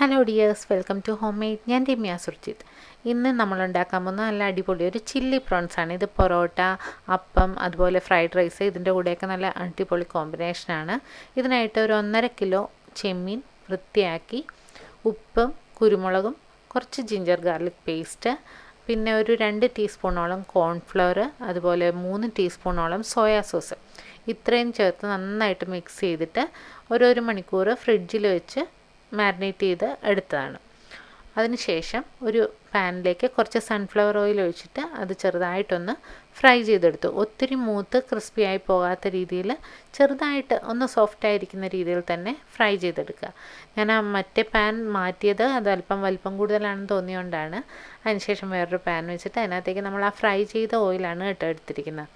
Hello dears, welcome to home made. ഞാൻ രമ്യ സുർജിത്ത്. ഇന്ന് നമ്മൾ ഉണ്ടാക്കാൻ പോകുന്ന നല്ല അടിപൊളി ഒരു ചില്ലി പ്രോൺസ് ആണ്. ഇത് പൊറോട്ട, അപ്പം, അതുപോലെ ഫ്രൈഡ് റൈസ് ഇതിൻ്റെ കൂടെയൊക്കെ നല്ല അടിപൊളി കോമ്പിനേഷനാണ്. ഇതിനായിട്ട് ഒരു 1.5 കിലോ ചെമ്മീൻ വൃത്തിയാക്കി ഉപ്പും കുരുമുളകും കുറച്ച് ജിഞ്ചർ ഗാർലിക് പേസ്റ്റ്, പിന്നെ ഒരു 2 ടീസ്പൂണോളം കോൺഫ്ലവർ, അതുപോലെ 3 ടീസ്പൂണോളം സോയാ സോസ് ഇത്രയും ചേർത്ത് നന്നായിട്ട് മിക്സ് ചെയ്തിട്ട് ഒരു മണിക്കൂർ ഫ്രിഡ്ജിൽ വെച്ച് മാരിനേറ്റ് ചെയ്ത് എടുത്തതാണ്. അതിനുശേഷം ഒരു പാനിലേക്ക് കുറച്ച് സൺഫ്ലവർ ഓയിൽ ഒഴിച്ചിട്ട് അത് ചെറുതായിട്ടൊന്ന് ഫ്രൈ ചെയ്തെടുത്തു. ഒത്തിരി മൂത്ത് ക്രിസ്പി ആയി പോകാത്ത രീതിയിൽ ചെറുതായിട്ട് ഒന്ന് സോഫ്റ്റ് ആയിരിക്കുന്ന രീതിയിൽ തന്നെ ഫ്രൈ ചെയ്തെടുക്കുക. ഞാൻ ആ മറ്റേ പാൻ മാറ്റിയത് അത് അല്പം വലിപ്പം കൂടുതലാണെന്ന് തോന്നിയുകൊണ്ടാണ്. അതിനുശേഷം വേറൊരു പാൻ വെച്ചിട്ട് അതിനകത്തേക്ക് നമ്മൾ ആ ഫ്രൈ ചെയ്ത ഓയിലാണ് എടുത്തിരിക്കുന്നത്.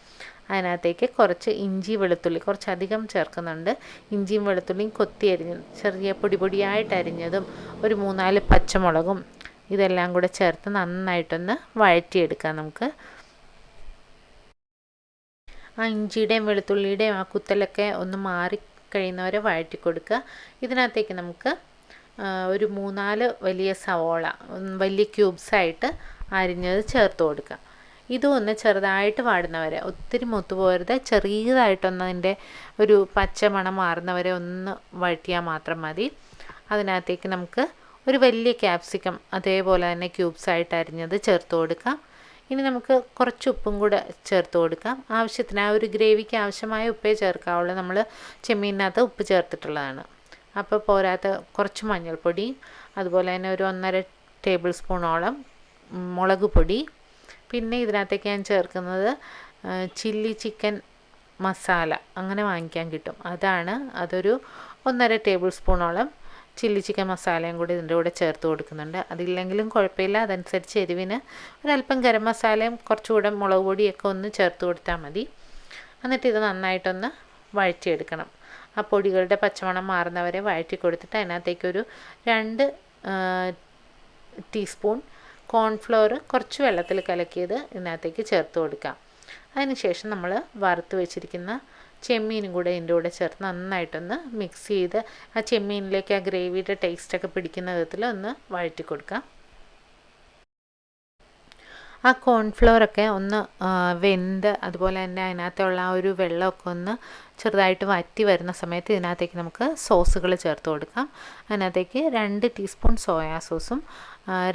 അതിനകത്തേക്ക് കുറച്ച് ഇഞ്ചി വെളുത്തുള്ളി കുറച്ചധികം ചേർക്കുന്നുണ്ട്. ഇഞ്ചിയും വെളുത്തുള്ളിയും കൊത്തി അരിഞ്ഞതും ചെറിയ പൊടിയായിട്ട് അരിഞ്ഞതും ഒരു 3-4 പച്ചമുളകും ഇതെല്ലാം കൂടെ ചേർത്ത് നന്നായിട്ടൊന്ന് വഴറ്റിയെടുക്കാം. നമുക്ക് ആ ഇഞ്ചിയുടെയും വെളുത്തുള്ളിയുടെയും ആ കുത്തലൊക്കെ ഒന്ന് മാറിക്കഴിയുന്നവരെ വഴറ്റി കൊടുക്കുക. ഇതിനകത്തേക്ക് നമുക്ക് ഒരു 3-4 വലിയ സവോള വലിയ ക്യൂബ്സായിട്ട് അരിഞ്ഞത് ചേർത്ത് കൊടുക്കുക. ഇതും ഒന്ന് ചെറുതായിട്ട് വാടുന്നവരെ, ഒത്തിരി മൂത്ത് പോകരുത്, ചെറിയതായിട്ടൊന്ന് അതിൻ്റെ ഒരു പച്ച മണം മാറുന്നവരെ ഒന്ന് വഴറ്റിയാൽ മാത്രം മതി. അതിനകത്തേക്ക് നമുക്ക് ഒരു വലിയ ക്യാപ്സിക്കം അതേപോലെ തന്നെ ക്യൂബ്സായിട്ട് അരിഞ്ഞത് ചേർത്ത് കൊടുക്കാം. ഇനി നമുക്ക് കുറച്ച് ഉപ്പും കൂടെ ചേർത്ത് കൊടുക്കാം. ആവശ്യത്തിന് ആ ഒരു ഗ്രേവിക്ക് ആവശ്യമായ ഉപ്പേ ചേർക്കാവുള്ളൂ. നമ്മൾ ചെമ്മീനകത്ത് ഉപ്പ് ചേർത്തിട്ടുള്ളതാണ്. അപ്പോൾ പോരാത്ത കുറച്ച് മഞ്ഞൾപ്പൊടി, അതുപോലെ തന്നെ ഒരു 1.5 ടേബിൾ സ്പൂണോളം മുളക് പൊടി, പിന്നെ ഇതിനകത്തേക്ക് ഞാൻ ചേർക്കുന്നത് ചില്ലി ചിക്കൻ മസാല അങ്ങനെ വാങ്ങിക്കാൻ കിട്ടും. അതൊരു 1.5 ടേബിൾ സ്പൂണോളം ചില്ലി ചിക്കൻ മസാലയും കൂടി ഇതിൻ്റെ കൂടെ ചേർത്ത് കൊടുക്കുന്നുണ്ട്. അതില്ലെങ്കിലും കുഴപ്പമില്ല, അതനുസരിച്ച് എരിവിന് ഒരല്പം ഗരം മസാലയും കുറച്ചുകൂടെ മുളക് പൊടിയൊക്കെ ഒന്ന് ചേർത്ത് കൊടുത്താൽ മതി. എന്നിട്ട് ഇത് നന്നായിട്ടൊന്ന് വഴറ്റിയെടുക്കണം. ആ പൊടികളുടെ പച്ചമണം മാറുന്നവരെ വഴറ്റി കൊടുത്തിട്ട് അതിനകത്തേക്കൊരു 2 ടീസ്പൂൺ കോൺഫ്ലവർ കുറച്ച് വെള്ളത്തിൽ കലക്കിയത് ഇതിനകത്തേക്ക് ചേർത്ത് കൊടുക്കാം. അതിനുശേഷം നമ്മൾ വറുത്ത് വെച്ചിരിക്കുന്ന ചെമ്മീനും കൂടെ ഇതിൻ്റെ കൂടെ ചേർത്ത് നന്നായിട്ടൊന്ന് മിക്സ് ചെയ്ത് ആ ചെമ്മീനിലേക്ക് ആ ഗ്രേവിയുടെ ടേസ്റ്റൊക്കെ പിടിക്കുന്ന വിധത്തിൽ ഒന്ന് വഴറ്റി കൊടുക്കാം. ആ കോൺഫ്ലവറൊക്കെ ഒന്ന് വെന്ത് അതുപോലെ തന്നെ അതിനകത്തുള്ള ആ ഒരു വെള്ളമൊക്കെ ഒന്ന് ചെറുതായിട്ട് വറ്റി വരുന്ന സമയത്ത് ഇതിനകത്തേക്ക് നമുക്ക് സോസുകൾ ചേർത്ത് കൊടുക്കാം. അതിനകത്തേക്ക് 2 ടീസ്പൂൺ സോയാ സോസും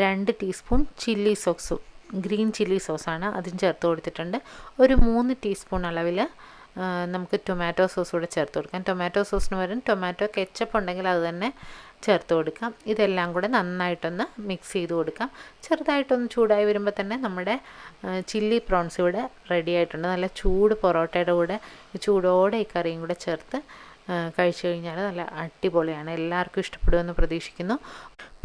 2 ടീസ്പൂൺ ചില്ലി സോസും ഗ്രീൻ ചില്ലി സോസാണ്, അതും ചേർത്ത് കൊടുത്തിട്ടുണ്ട്. ഒരു 3 ടീസ്പൂൺ അളവിൽ നമുക്ക് ടൊമാറ്റോ സോസ് കൂടെ ചേർത്ത് കൊടുക്കാം. ടൊമാറ്റോ സോസിന് പകരം ടൊമാറ്റോ കെച്ചപ്പ് ഉണ്ടെങ്കിൽ അത് തന്നെ ചേർത്ത് കൊടുക്കാം. ഇതെല്ലാം കൂടെ നന്നായിട്ടൊന്ന് മിക്സ് ചെയ്ത് കൊടുക്കാം. ചെറുതായിട്ടൊന്ന് ചൂടായി വരുമ്പോൾ തന്നെ നമ്മുടെ ചില്ലി പ്രോൺസ് ഇവിടെ റെഡി ആയിട്ടുണ്ട്. നല്ല ചൂട് പൊറോട്ടയുടെ കൂടെ ചൂടോടെ ഈ കറിയും കൂടെ ചേർത്ത് കഴിച്ചു കഴിഞ്ഞാൽ നല്ല അടിപൊളിയാണ്. എല്ലാവർക്കും ഇഷ്ടപ്പെടുമെന്ന് പ്രതീക്ഷിക്കുന്നു.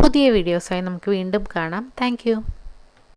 പുതിയ വീഡിയോസായി നമുക്ക് വീണ്ടും കാണാം. താങ്ക്